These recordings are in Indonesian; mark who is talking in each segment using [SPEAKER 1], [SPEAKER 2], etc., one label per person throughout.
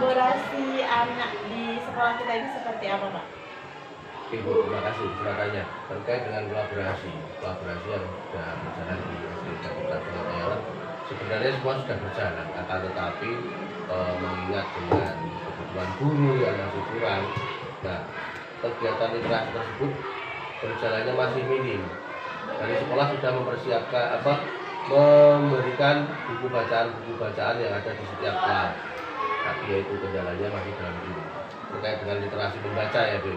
[SPEAKER 1] kolaborasi anak di sekolah kita ini seperti apa, Pak?
[SPEAKER 2] Oke Bu, terima kasih silakannya. Terkait dengan kolaborasi yang sudah berjalan di SD Kabupaten Surakarta, sebenarnya semua sudah berjalan, akan tetapi mengingat dengan kebutuhan guru yang masih kurang, nah kegiatan literasi tersebut berjalannya masih minim. Dari sekolah sudah mempersiapkan memberikan buku bacaan yang ada di setiap kelas, tapi yaitu kendalanya masih dalam ini terkait dengan literasi membaca ya Bu.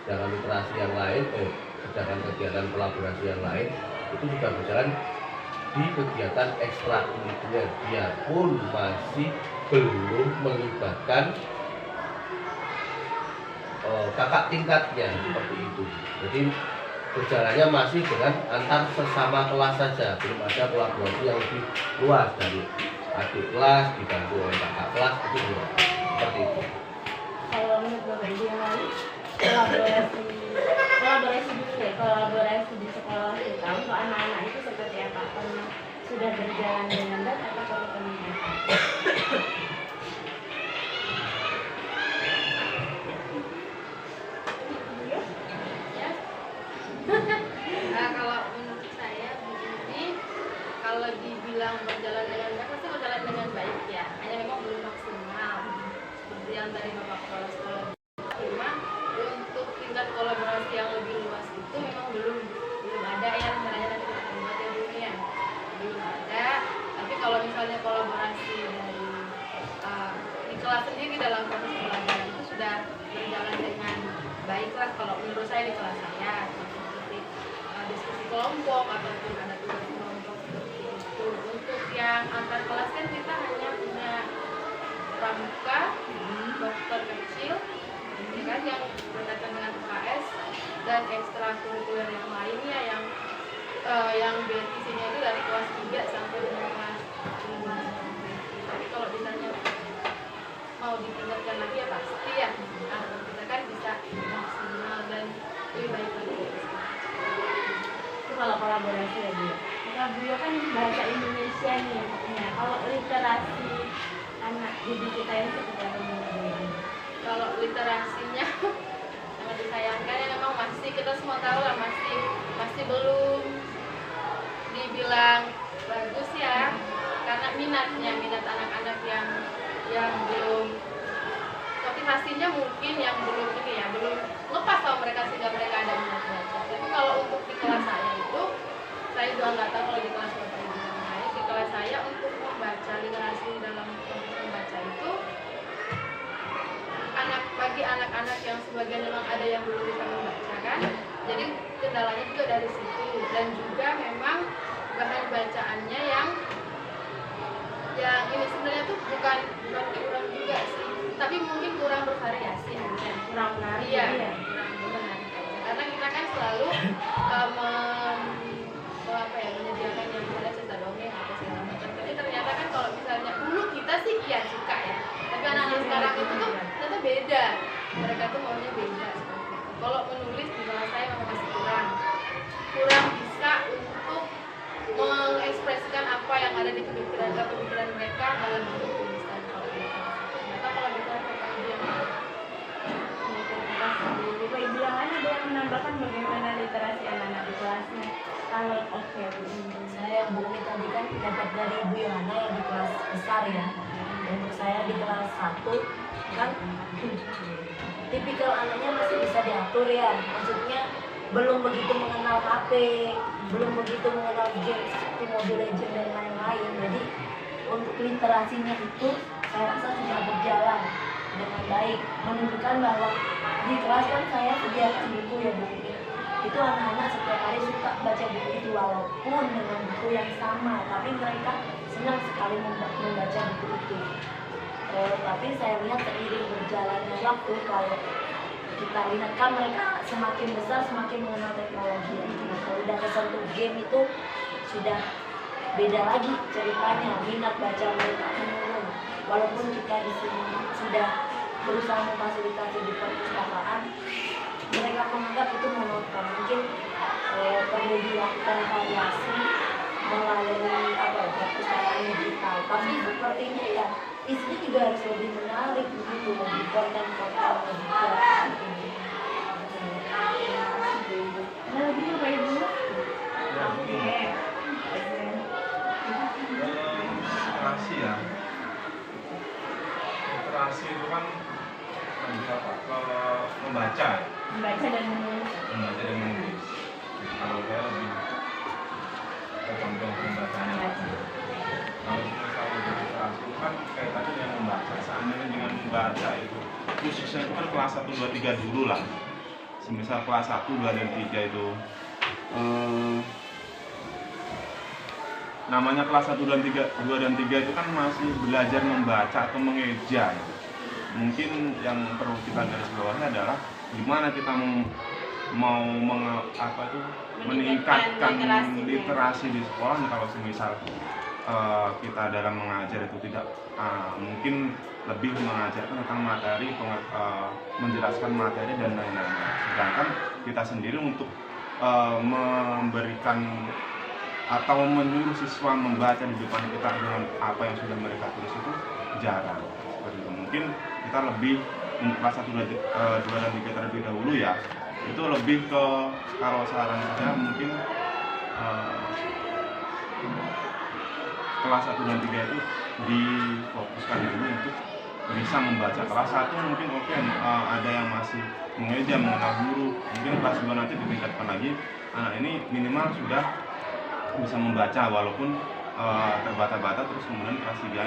[SPEAKER 2] Sedangkan literasi yang lain, sedangkan kegiatan kolaborasi yang lain itu sudah berjalan di kegiatan ekstrakurikuler, biarpun masih belum melibatkan kakak tingkatnya seperti itu. Jadi berjalannya masih dengan antar sesama kelas saja, belum ada kolaborasi yang lebih luas dari adik kelas dibantu oleh kakak kelas, itu belum seperti itu.
[SPEAKER 1] Kalau menurut Bapak Ibu yang lain, kolaborasi di sekolah kita untuk anak-anak itu seperti apa? Pernah sudah berjalan dengan baik atau perlu peningkatan?
[SPEAKER 3] Nah, kalau menurut saya begini, kalau dibilang berjalan dengan baik, pasti berjalan dengan baik ya. Hanya memang belum maksimal. Seperti yang dari Bapak Kepala Sekolah. Cuma untuk tingkat kolaborasi yang lebih luas itu memang belum ada ya, rencananya nanti kita akan buat ya dulu ya. Belum ada. Tapi kalau misalnya kolaborasi dari di kelas sendiri dalam proses pelajaran itu sudah berjalan dengan baik lah kalau menurut saya di kelas saya. Diskusi kelompok ataupun ada tugas kelompok seperti itu. Untuk yang antar kelas kan kita hanya punya pramuka, dokter kecil, ya kan, yang berkaitan dengan UKS dan ekstrakurikuler yang lainnya yang isinya itu dari kelas 3 sampai dengan kelas 5. Tapi kalau misalnya mau ditingkatkan lagi ya pasti ya. Nah, kita kan bisa maksimal dan lebih baik lagi.
[SPEAKER 1] Kalau kolaborasi ya Bu, kalau Bu kan bahasa Indonesia nih, ya. Kalau literasi anak didik kita ini seperti apa menurut Bu?
[SPEAKER 3] Kalau literasinya sangat disayangkan ya, memang masih, kita semua tahu lah, masih belum dibilang bagus ya, karena minat anak-anak yang belum, motivasinya mungkin yang belum ini ya, belum lepas tahu mereka sehingga mereka ada minat belajar. Tapi kalau untuk di kelas saya itu, saya juga nggak tahu kalau di kelas Bapak Ibu yang lain. Di kelas saya untuk membaca literasi dalam proses membaca itu, bagi anak-anak yang sebagian memang ada yang belum bisa membaca kan, jadi kendalanya juga dari situ. Dan juga memang bahan bacaannya yang ini sebenarnya tuh bukan kurang juga sih, tapi mungkin kurang bervariasi aja,
[SPEAKER 1] Kurang menarik
[SPEAKER 3] iya,
[SPEAKER 1] ya.
[SPEAKER 3] kurang menarik aja. Karena kita kan selalu menyediakan yang ada cerita dongeng atau segala macam. Tapi ternyata kan kalau misalnya dulu kita sih iya suka ya, tapi anak-anak sekarang itu tuh ternyata beda, mereka tuh maunya beda seperti itu. Kalau menulis di kelas saya memang masih kurang bisa untuk mengekspresikan apa yang ada di pemikiran mereka dalam bentuk tulisan. Ternyata kalau di kelas Bapak Ibu yang
[SPEAKER 1] Bapak Ibu yang lain ada yang menambahkan bagaimana literasi anak-anak di kelasnya? Kalau oke Bu.
[SPEAKER 4] Saya Bumi tadi kan dapat dari Ibu Yohana yang di kelas besar ya. Untuk saya di kelas 1 kan tipikal anaknya masih bisa diatur ya. Maksudnya belum begitu mengenal HP, belum begitu mengenal game seperti Mobile Legends dan lain-lain. Jadi untuk literasinya itu saya rasa sudah berjalan dengan baik. Menunjukkan bahwa di kelas kan saya sediakan buku ya Bu. Itu anak-anak setiap hari suka baca buku itu walaupun dengan buku yang sama, tapi mereka senang sekali membaca buku itu. Tapi saya lihat seiring berjalannya waktu, kalau kita lihat kan mereka semakin besar semakin mengenal teknologi. Nah, kalau udah kesentuh game itu sudah beda lagi ceritanya, minat baca mereka menurun. Walaupun kita di sini sudah berusaha memfasilitasi di perpustakaan, mereka menganggap itu monoton. Mungkin perlu dilakukan variasi melalui perpustakaan digital. Tapi sepertinya ya isinya juga harus lebih menarik begitu, lebih konten-konten juga.
[SPEAKER 1] Ada lagi Bapak Ibu?
[SPEAKER 5] Ya, begini. Literasi ya. Literasi itu kan bisa membaca,
[SPEAKER 1] Membaca dan menulis.
[SPEAKER 5] membaca dan menulis. Kalau saya lebih condong pembacanya. Kalau misalnya jadi literasi itu kan kayak tadi yang membaca. Seandainya dengan membaca itu khususnya itu kan kelas 1, 2, 3 dulu lah. Semisal kelas 1, 2, dan 3 itu namanya kelas 1 dan 3, 2 dan 3 itu kan masih belajar membaca atau mengeja. Mungkin yang perlu kita garis bawahi adalah gimana kita mau meningkatkan literasi di sekolah. Kalau semisal kita dalam mengajar itu tidak mungkin lebih mengajarkan tentang materi, menjelaskan materi dan lain-lain. Sedangkan kita sendiri untuk memberikan atau menyuruh siswa membaca di depan kita dengan apa yang sudah mereka tulis itu jarang. Seperti itu. Mungkin kita lebih untuk kelas 1, 2, dan 3 terlebih dahulu ya. Itu lebih ke, kalau saran saya mungkin kelas 1 dan 3 itu difokuskan dulu untuk bisa membaca. Kelas 1 mungkin oke, ada yang masih mengeja, mengenal huruf. Mungkin kelas 2 nanti ditingkatkan lagi. Anak ini minimal sudah bisa membaca walaupun terbata-bata, terus kemudian kelas 3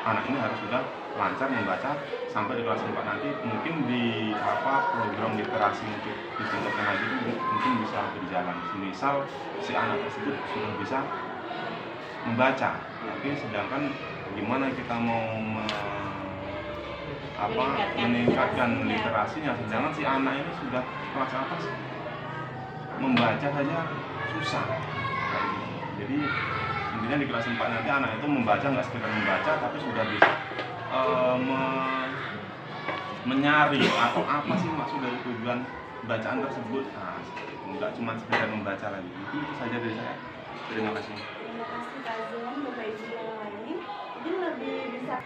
[SPEAKER 5] anak ini harus sudah lancar membaca. Sampai di kelas 4 nanti mungkin di program literasi untuk ditingkatkan lagi itu mungkin bisa berjalan. Misal si anak tersebut sudah bisa membaca, tapi sedangkan gimana kita mau meningkatkan literasinya, sedangkan si anak ini sudah kelas atas membaca saja susah. Jadi intinya di kelas 4 nanti anak itu membaca, nggak sekedar membaca tapi sudah bisa menyari atau apa sih maksud dari tujuan bacaan tersebut. Nah, nggak cuma sekedar membaca lagi. Itu saja dari saya. Terima kasih.
[SPEAKER 1] Terima kasih Kak Zon, Bapak Ibu yang lain. Mungkin lebih bisa.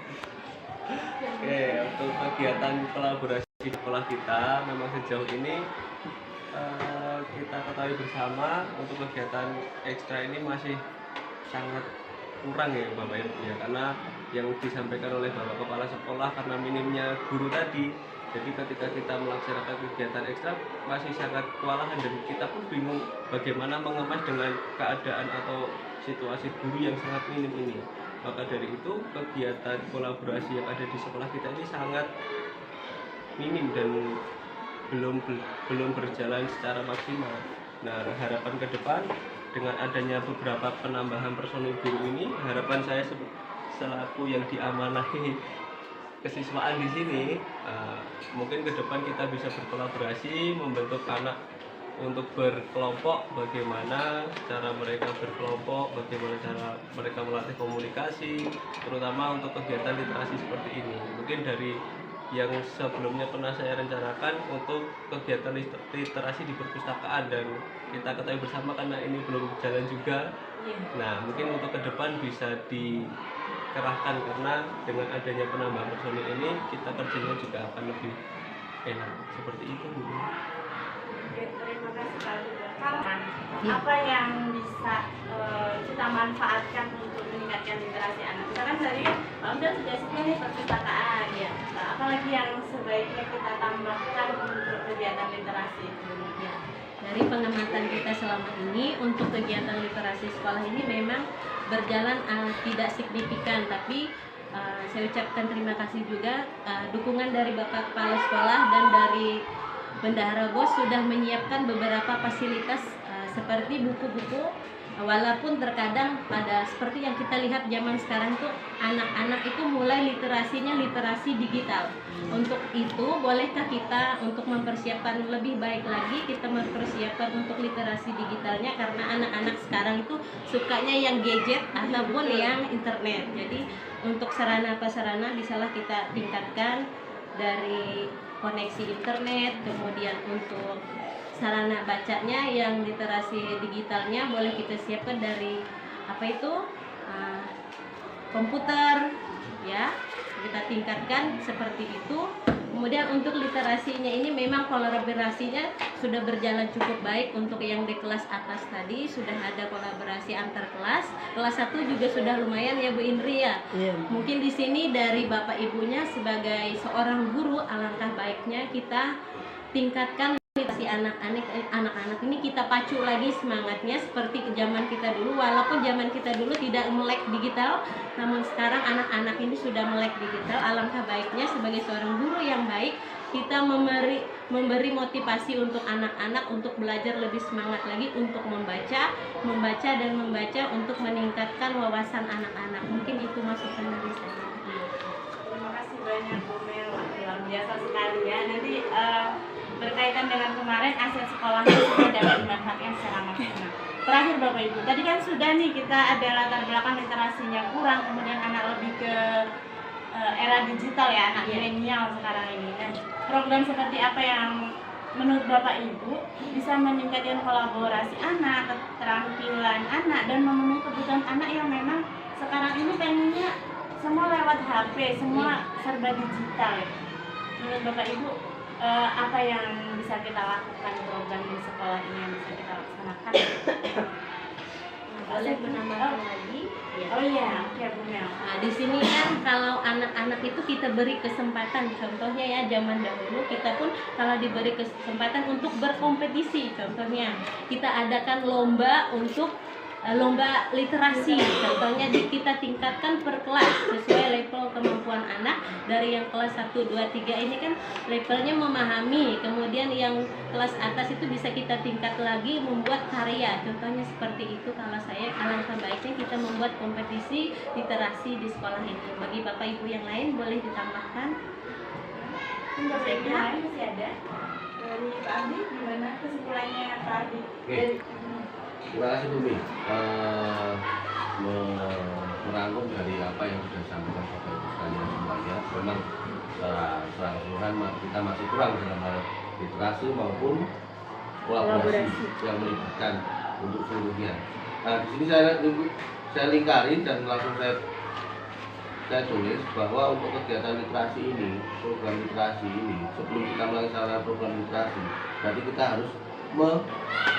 [SPEAKER 6] Oke, untuk kegiatan kolaborasi di sekolah kita memang sejauh ini kita ketahui bersama untuk kegiatan ekstra ini masih sangat kurang ya Bapak Ibu ya, karena yang disampaikan oleh Bapak Kepala Sekolah karena minimnya guru tadi. Jadi ketika kita melaksanakan kegiatan ekstra masih sangat kewalahan dan kita pun bingung bagaimana mengemas dengan keadaan atau situasi guru yang sangat minim ini. Maka dari itu kegiatan kolaborasi yang ada di sekolah kita ini sangat minim dan belum berjalan secara maksimal. Nah, harapan ke depan dengan adanya beberapa penambahan personil guru ini, harapan saya selaku yang diamanahi kesiswaan di sini, mungkin ke depan kita bisa berkolaborasi, membentuk anak untuk berkelompok, bagaimana cara mereka berkelompok, bagaimana cara mereka melatih komunikasi, terutama untuk kegiatan literasi seperti ini. Mungkin dari yang sebelumnya pernah saya rencanakan untuk kegiatan literasi di perpustakaan, dan kita ketahui bersama karena ini belum jalan juga. Nah, mungkin untuk ke depan bisa dikerahkan karena dengan adanya penambahan personil ini kita kerjanya juga akan lebih enak. Seperti itu Bu.
[SPEAKER 1] Oke, terima kasih Kak Zon. Apa yang bisa kita manfaatkan untuk meningkatkan literasi anak? Misalkan dari Pak Udah sudah nih perpustakaan ya. Nah, apalagi yang sebaiknya kita tambahkan untuk kegiatan literasi itu?
[SPEAKER 7] Ya, dari pengamatan kita selama ini untuk kegiatan literasi sekolah ini memang berjalan tidak signifikan, tapi saya ucapkan terima kasih juga dukungan dari Bapak Kepala Sekolah dan dari Bendahara Bos sudah menyiapkan beberapa fasilitas seperti buku-buku, walaupun terkadang pada seperti yang kita lihat zaman sekarang tuh anak-anak itu mulai literasinya literasi digital. Untuk itu bolehkah kita untuk mempersiapkan lebih baik lagi, kita mempersiapkan untuk literasi digitalnya, karena anak-anak sekarang itu sukanya yang gadget ataupun yang internet. Jadi untuk sarana-prasarana bisalah kita tingkatkan dari koneksi internet, kemudian untuk sarana bacanya yang literasi digitalnya boleh kita siapkan dari komputer, ya kita tingkatkan seperti itu. Kemudian untuk literasinya ini memang kolaborasinya sudah berjalan cukup baik. Untuk yang di kelas atas tadi sudah ada kolaborasi antar kelas. Kelas 1 juga sudah lumayan ya Bu Indri ya. Mungkin di sini dari Bapak Ibunya sebagai seorang guru, alangkah baiknya kita tingkatkan literasi anak-anak ini, kita pacu lagi semangatnya seperti ke zaman kita dulu. Walaupun zaman kita dulu tidak melek digital, namun sekarang anak-anak ini sudah melek digital. Alangkah baiknya sebagai seorang guru yang baik kita memberi motivasi untuk anak-anak untuk belajar lebih semangat lagi untuk membaca untuk meningkatkan wawasan anak-anak. Mungkin itu masukan dari saya.
[SPEAKER 1] Terima kasih banyak Bu Mel, luar biasa sekali ya. Nanti berkaitan dengan kemarin aset sekolahnya sudah dapat dimanfaatkan secara maksimal. Terakhir Bapak Ibu, tadi kan sudah nih kita ada latar belakang literasinya kurang, kemudian anak lebih ke era digital ya, anak milenial sekarang ini. Nah, program seperti apa yang menurut Bapak Ibu bisa meningkatkan kolaborasi anak, keterampilan anak, dan memenuhi kebutuhan anak yang memang sekarang ini pengennya semua lewat HP, semua serba digital ya. Menurut Bapak Ibu, apa yang bisa kita lakukan, program di sekolah ini yang bisa kita laksanakan?
[SPEAKER 7] Boleh menambahkan lagi? Ya.
[SPEAKER 1] Oh iya, oke Bu Mel.
[SPEAKER 7] Nah, di sini kan kalau anak-anak itu kita beri kesempatan, contohnya ya zaman dahulu kita pun kalau diberi kesempatan untuk berkompetisi, contohnya kita adakan lomba untuk lomba literasi, contohnya kita tingkatkan per kelas sesuai level kemampuan anak. Dari yang kelas 1, 2, 3 ini kan levelnya memahami, kemudian yang kelas atas itu bisa kita tingkat lagi membuat karya, contohnya seperti itu. Kalau saya, alangkah baiknya kita membuat kompetisi literasi di sekolah ini. Bagi Bapak Ibu yang lain boleh ditambahkan.
[SPEAKER 1] Bapak Ibu yang lain masih ada? Dari Pak Adi, gimana kesimpulannya Pak Adi?
[SPEAKER 2] Terima kasih Bumi. Merangkum dari apa yang sudah disampaikan Bapak Ibu sekalian semuanya, memang secara keseluruhan kita masih kurang dalam hal literasi maupun kolaborasi yang melibatkan untuk seluruhnya. Nah, di sini saya lingkarin dan langsung saya tulis bahwa untuk kegiatan literasi ini, program literasi ini, sebelum kita melaksanakan program literasi, berarti kita harus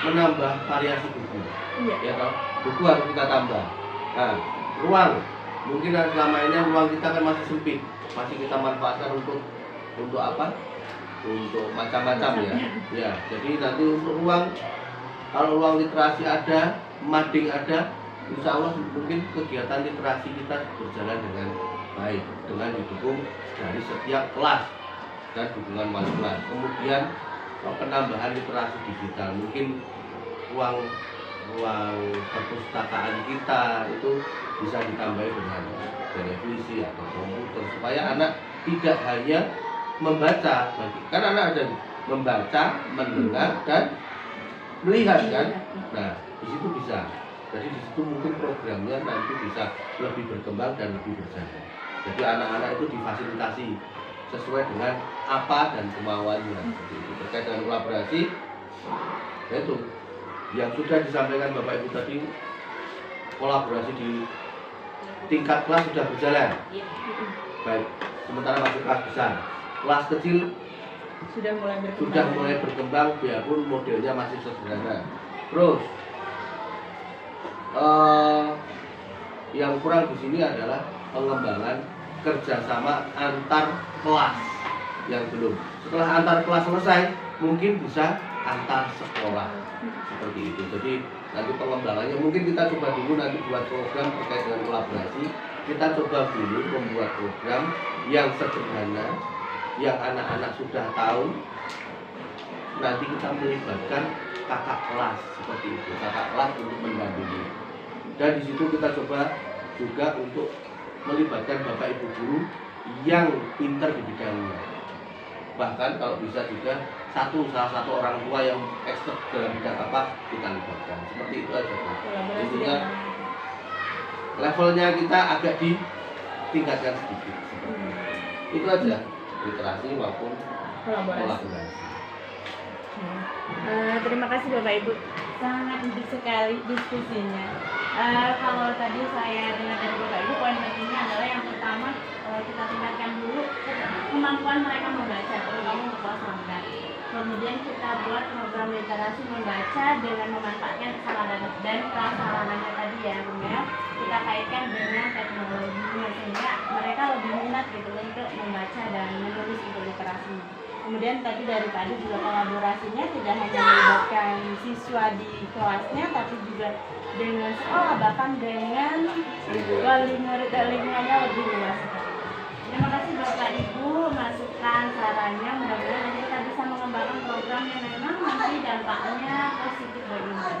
[SPEAKER 2] menambah variasi buku, ya toh, buku harus kita tambah. Nah, ruang, mungkin selama ini ruang kita kan masih sempit, masih kita manfaatkan untuk apa? Untuk macam-macam ya. Ya, jadi nanti untuk ruang, kalau ruang literasi ada, mading ada, insya Allah mungkin kegiatan literasi kita berjalan dengan baik, dengan didukung dari setiap kelas dan dukungan wali kelas. Kemudian penambahan literasi digital, mungkin ruang perpustakaan kita itu bisa ditambah dengan televisi atau komputer supaya anak tidak hanya membaca, kan anak ada membaca, mendengar dan melihat kan. Nah, di situ bisa. Jadi di situ mungkin programnya nanti bisa lebih berkembang dan lebih berjalan. Jadi anak-anak itu difasilitasi sesuai dengan apa dan kemauannya. Jadi itu terkait dengan kolaborasi, yaitu yang sudah disampaikan Bapak Ibu tadi, kolaborasi di tingkat kelas sudah berjalan baik, sementara masih kelas besar. Kelas kecil sudah mulai berkembang biarpun modelnya masih sederhana. Terus yang kurang di sini adalah pengembangan kerjasama antar kelas yang belum. Setelah antar kelas selesai, mungkin bisa antar sekolah seperti itu. Jadi nanti pengembangannya mungkin kita coba dulu nanti buat program terkait dengan kolaborasi. Kita coba dulu membuat program yang sederhana, yang anak-anak sudah tahu. Nanti kita melibatkan kakak kelas seperti itu, kakak kelas untuk mendampingi. Dan di situ kita coba juga untuk melibatkan Bapak Ibu guru yang pintar di bidangnya. Bahkan kalau bisa juga salah satu orang tua yang expert dalam bidang apa kita libatkan. Seperti itu aja Bu. Intinya levelnya kita agak ditingkatkan sedikit. Itu aja, literasi maupun kolaborasi.
[SPEAKER 1] Terima kasih Bapak Ibu, sangat menarik sekali diskusinya. Kalau tadi saya dengar dari Bapak Ibu, poin pentingnya adalah yang pertama kita tingkatkan dulu kemampuan mereka membaca, terutama untuk kelas 4. Kemudian kita buat program literasi membaca dengan memanfaatkan sarana dan prasarananya tadi ya, Bunda. Kita kaitkan dengan teknologinya sehingga mereka lebih minat gitu untuk membaca dan menulis untuk literasi. Kemudian tadi dari tadi juga kolaborasinya tidak hanya melibatkan siswa di kelasnya, tapi juga dengan sekolah, bahkan dengan wali murid dan lingkungannya lebih luas. Terima kasih Bapak Ibu, masukan sarannya, mudah-mudahan nanti kita bisa mengembangkan program yang memang nanti dampaknya positif bagi murid.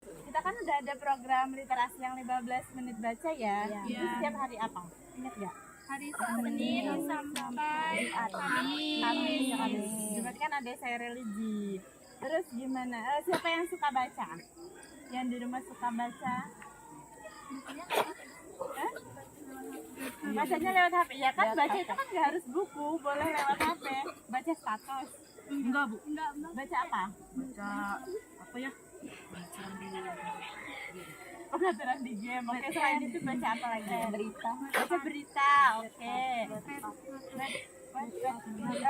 [SPEAKER 8] Kita kan udah ada program literasi yang 15 menit baca ya. Itu setiap hari apa? Ingat nggak? Hari Senin sampai Kamis. Jumat kan ada saya religi. Terus gimana? Siapa yang suka baca? Yang di rumah suka baca? Bacanya lewat HP ya kan? Baca itu kan nggak harus buku, boleh lewat HP. Baca status. Enggak Bu. Baca apa? Baca apa ya? Pengaturan di game. Oke, selain itu baca apa lagi? Berita. Baca berita. Oke.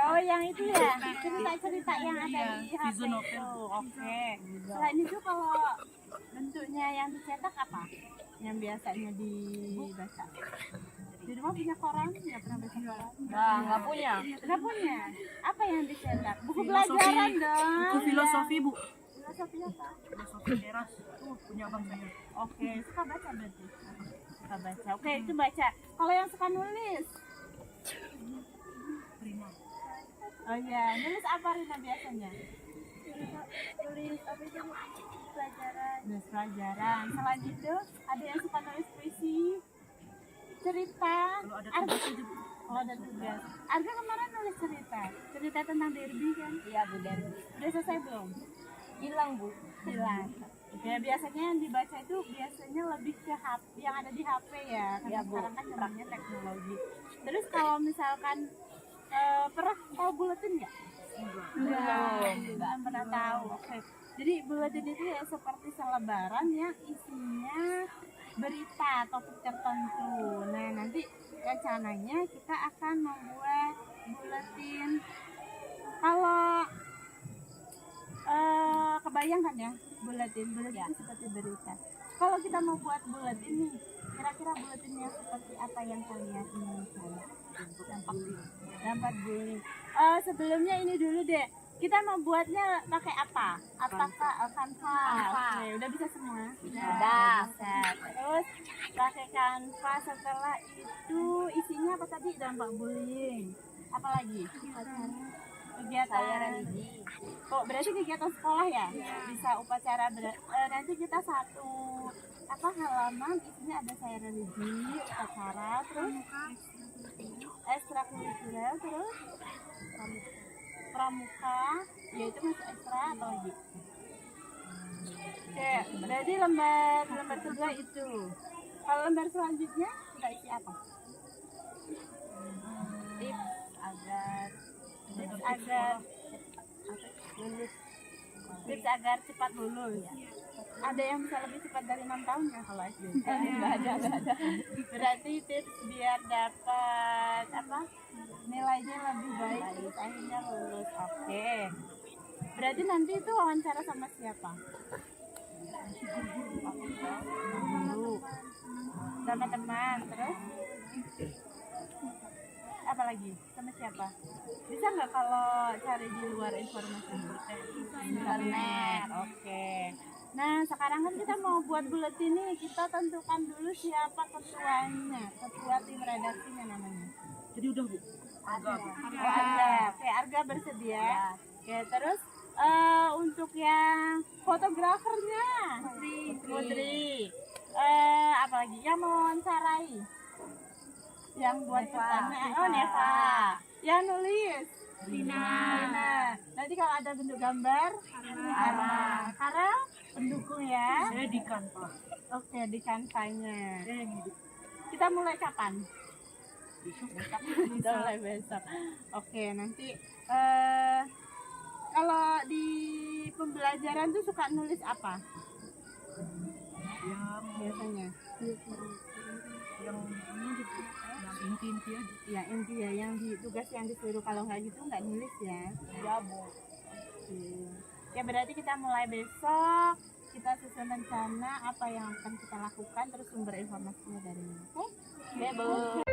[SPEAKER 8] Oh, yang itu ya, cerita-cerita yang ada di HP itu. Oke. Selain itu kalau bentuknya yang dicetak apa? Yang biasanya dibaca. Di rumah punya koran? Nggak pernah baca koran?
[SPEAKER 4] Nggak punya.
[SPEAKER 8] Nggak punya. Apa yang dicetak? Buku pelajaran dong.
[SPEAKER 9] Buku filosofi Bu.
[SPEAKER 8] Filosofi apa?
[SPEAKER 9] Filosofi teras tuh punya abang saya.
[SPEAKER 8] Oke, suka baca berarti. Suka baca. Oke, itu baca. Kalau yang suka nulis?
[SPEAKER 9] Terima.
[SPEAKER 8] Oh iya, nulis apa Rina biasanya? Nulis apa itu? Pelajaran. Nulis pelajaran. Selain itu, ada yang suka nulis puisi, cerita.
[SPEAKER 9] Kalau ada
[SPEAKER 8] Arga.
[SPEAKER 9] tugas aja Bu.
[SPEAKER 8] Oh, ada tugas. Arga kemarin nulis cerita. Cerita tentang derby kan?
[SPEAKER 4] Iya Bu, derby.
[SPEAKER 8] Udah selesai belum?
[SPEAKER 4] Hilang Bu.
[SPEAKER 8] Hilang. Ya biasanya yang dibaca itu biasanya lebih ke HP, yang ada di HP ya, karena
[SPEAKER 4] Ya, Bu.
[SPEAKER 8] sekarang kan zamannya teknologi. Terus kalau misalkan pernah tahu buletin nggak? Belum pernah tahu. Oke. Jadi buletin itu ya seperti selebaran yang isinya berita topik tertentu. Nah nanti rencananya kita akan membuat buletin. Kalau kebayang kan ya buletin itu seperti berita. Kalau kita mau buat buletin nih, kira-kira buletinnya seperti apa yang kalian inginkan? Dampak bullying. Sebelumnya ini dulu deh, kita mau buatnya pakai apa? Apakah Canva? Oke, udah bisa semua?
[SPEAKER 4] Udah.
[SPEAKER 8] Bisa. Terus pakai Canva, setelah itu isinya apa tadi? Dampak bullying. Apa lagi? Kegiatan
[SPEAKER 4] religi.
[SPEAKER 8] Oh, berarti kegiatan sekolah ya? Bisa upacara nanti kita satu halaman isinya ada saya religi, upacara, terus ekstrakurikuler, terus pramuka, yaitu masuk ekstra apa lagi? Oke, berarti lembar kedua itu. Kalau lembar selanjutnya kita isi apa? Tips agar cepat lulus. Ada yang bisa lebih cepat dari 6 tahun ya kalau SD? Nggak ada. Berarti tips biar dapat nilainya lebih baik terus akhirnya lulus. Oke. Berarti nanti itu wawancara sama siapa? Guru. Sama teman. Terus apa lagi? Sama siapa? Bisa nggak kalau cari di luar informasi? Internet. Oke. Nah sekarang kan kita mau buat buletin nih, kita tentukan dulu siapa ketuanya, ketua tim redaksinya namanya.
[SPEAKER 9] Jadi udah Bu.
[SPEAKER 8] Ada. Oke, Arga bersedia. Oke, terus untuk yang fotografernya Putri. Apa lagi? Yang mewawancarai, yang buat pertanyaan. Oh, Neva. Yang nulis Lina. Nanti kalau ada bentuk gambar Ara. Karel pendukung ya.
[SPEAKER 9] Saya di Canva.
[SPEAKER 8] Oke, di Canva-nya. Kita mulai kapan?
[SPEAKER 9] Bisa
[SPEAKER 8] Bisa mulai besok. Oke, nanti kalau di pembelajaran tuh suka nulis apa?
[SPEAKER 9] Yang
[SPEAKER 8] Biasanya?
[SPEAKER 9] yang ini gitu, yang inti-inti aja.
[SPEAKER 8] Ya inti ya, yang di tugas yang disuruh, kalau nggak gitu nggak nulis ya.
[SPEAKER 9] Ya, Bu.
[SPEAKER 8] Oke. Ya berarti kita mulai besok, kita susun rencana apa yang akan kita lakukan, terus sumber informasinya dari mana. Oke? Ya, Bu.